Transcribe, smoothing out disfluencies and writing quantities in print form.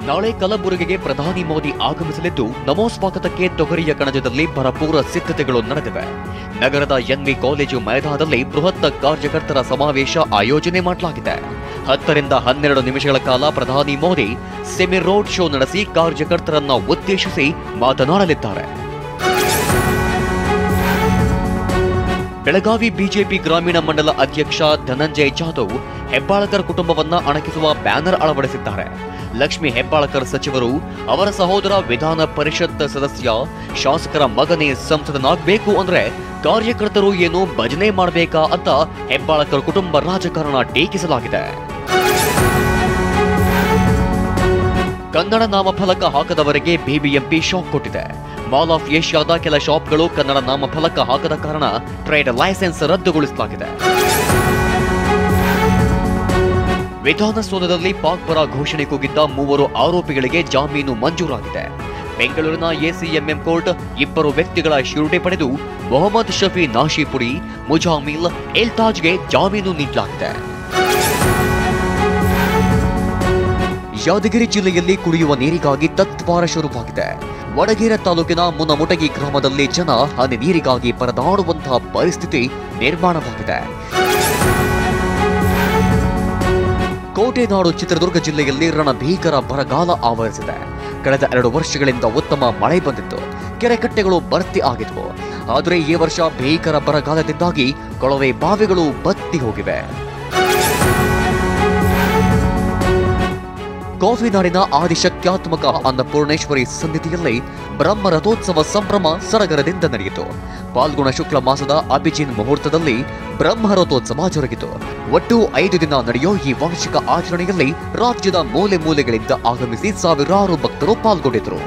ನಾಳೆ ಕಲಬುರಗಿಗೆ ಪ್ರಧಾನಿ ಮೋದಿ ಆಗಮಿಸಲಿದ್ದು ನಮೋ ಸ್ವಾಗತಕ್ಕೆ ತೊಗರಿಯ ಕಣಜದಲ್ಲಿ ಭರಪೂರ ಸಿದ್ಧತೆಗಳು ನಡೆದಿವೆ. ನಗರದ ಎನ್ವಿ ಕಾಲೇಜು ಮೈದಾನದಲ್ಲಿ ಬೃಹತ್ ಕಾರ್ಯಕರ್ತರ ಸಮಾವೇಶ ಆಯೋಜನೆ ಮಾಡಲಾಗಿದೆ. 10 ರಿಂದ 12 ನಿಮಿಷಗಳ ಕಾಲ ಪ್ರಧಾನಿ ಮೋದಿ ಸೆಮಿ ರೋಡ್ ಶೋ ನಡೆಸಿ ಕಾರ್ಯಕರ್ತರನ್ನ ಉದ್ದೇಶಿಸಿ ಮಾತನಾಡಲಿದ್ದಾರೆ. ಬೆಳಗಾವಿ ಬಿಜೆಪಿ ಗ್ರಾಮೀಣ ಮಂಡಲ ಅಧ್ಯಕ್ಷ ಧನಂಜಯ ಜಾಧವ್ ಹೆಬ್ಬಾಳಕರ್ ಕುಟುಂಬವನ್ನ ಅಣಕಿಸುವ ಬ್ಯಾನರ್ ಅಳವಡಿಸಿದ್ದಾರೆ. ಲಕ್ಷ್ಮಿ ಹೆಬ್ಬಾಳಕರ್ ಸಚಿವರು, ಅವರ ಸಹೋದರ ವಿಧಾನ ಪರಿಷತ್ ಸದಸ್ಯ, ಶಾಸಕರ ಮಗನೇ ಸಂಸದನಾಗಬೇಕು ಅಂದ್ರೆ ಕಾರ್ಯಕರ್ತರು ಏನು ಭಜನೆ ಮಾಡಬೇಕಾ ಅಂತ ಹೆಬ್ಬಾಳಕರ್ ಕುಟುಂಬ ರಾಜಕಾರಣ ಟೀಕಿಸಲಾಗಿದೆ. ಕನ್ನಡ ನಾಮಫಲಕ ಹಾಕದವರಿಗೆ ಬಿಬಿಎಂಪಿ ಶಾಕ್ ಕೊಟ್ಟಿದೆ. ಮಾಲ್ ಆಫ್ ಏಷ್ಯಾದ ಕೆಲ ಶಾಪ್ಗಳು ಕನ್ನಡ ನಾಮಫಲಕ ಹಾಕದ ಕಾರಣ ಟ್ರೇಡ್ ಲೈಸೆನ್ಸ್ ರದ್ದುಗೊಳಿಸಲಾಗಿದೆ. ವಿಧಾನಸೌಧದಲ್ಲಿ ಪಾಕ್ ಪರ ಘೋಷಣೆ ಕೂಗಿದ್ದ 3 ಆರೋಪಿಗಳಿಗೆ ಜಾಮೀನು ಮಂಜೂರಾಗಿದೆ. ಬೆಂಗಳೂರಿನ ಎಸಿಎಂಎಂ ಕೋರ್ಟ್ 2 ವ್ಯಕ್ತಿಗಳ ಶ್ಯೂರಿಟಿ ಪಡೆದು ಮೊಹಮ್ಮದ್ ಶಫಿ ನಾಶಿಪುರಿ, ಮುಜಾಮಿಲ್ ಎಲ್ತಾಜ್ಗೆ ಜಾಮೀನು ನೀಡಲಾಗಿದೆ. ಯಾದಗಿರಿ ಜಿಲ್ಲೆಯಲ್ಲಿ ಕುಡಿಯುವ ನೀರಿಗಾಗಿ ತತ್ವಾರ ಶುರುವಾಗಿದೆ. ವಡಗೇರ ತಾಲೂಕಿನ ಮುನಮುಟಗಿ ಗ್ರಾಮದಲ್ಲಿ ಜನ ಹನಿ ನೀರಿಗಾಗಿ ಪರದಾಡುವಂತಹ ಪರಿಸ್ಥಿತಿ ನಿರ್ಮಾಣವಾಗಿದೆ. ಕೋಟೆನಾಡು ಚಿತ್ರದುರ್ಗ ಜಿಲ್ಲೆಯಲ್ಲಿ ರಣಭೀಕರ ಬರಗಾಲ ಆವರಿಸಿದೆ. ಕಳೆದ 2 ವರ್ಷಗಳಿಂದ ಉತ್ತಮ ಮಳೆ ಬಂದಿತ್ತು, ಕೆರೆಕಟ್ಟೆಗಳು ಭರ್ತಿ ಆಗಿದ್ವು. ಆದರೆ ಈ ವರ್ಷ ಭೀಕರ ಬರಗಾಲದಿಂದಾಗಿ ಕೊಳವೆ ಬಾವಿಗಳು ಬತ್ತಿ ಹೋಗಿವೆ. ಕಾಫಿನಾಡಿನ ಆದಿಶಕ್ತ್ಯಾತ್ಮಕ ಅನ್ನಪೂರ್ಣೇಶ್ವರಿ ಸನ್ನಿಧಿಯಲ್ಲಿ ಬ್ರಹ್ಮ ರಥೋತ್ಸವ ಸಂಭ್ರಮ ಸಡಗರದಿಂದ ನಡೆಯಿತು. ಪಾಲ್ಗುಣ ಶುಕ್ಲ ಮಾಸದ ಅಭಿಜಿನ್ ಮುಹೂರ್ತದಲ್ಲಿ ಬ್ರಹ್ಮ ರಥೋತ್ಸವ ಜರುಗಿತು. ಒಟ್ಟು 5 ದಿನ ನಡೆಯೋ ಈ ವಾರ್ಷಿಕ ಆಚರಣೆಯಲ್ಲಿ ರಾಜ್ಯದ ಮೂಲೆ ಮೂಲೆಗಳಿಂದ ಆಗಮಿಸಿ ಸಾವಿರಾರು ಭಕ್ತರು ಪಾಲ್ಗೊಂಡಿದ್ದರು.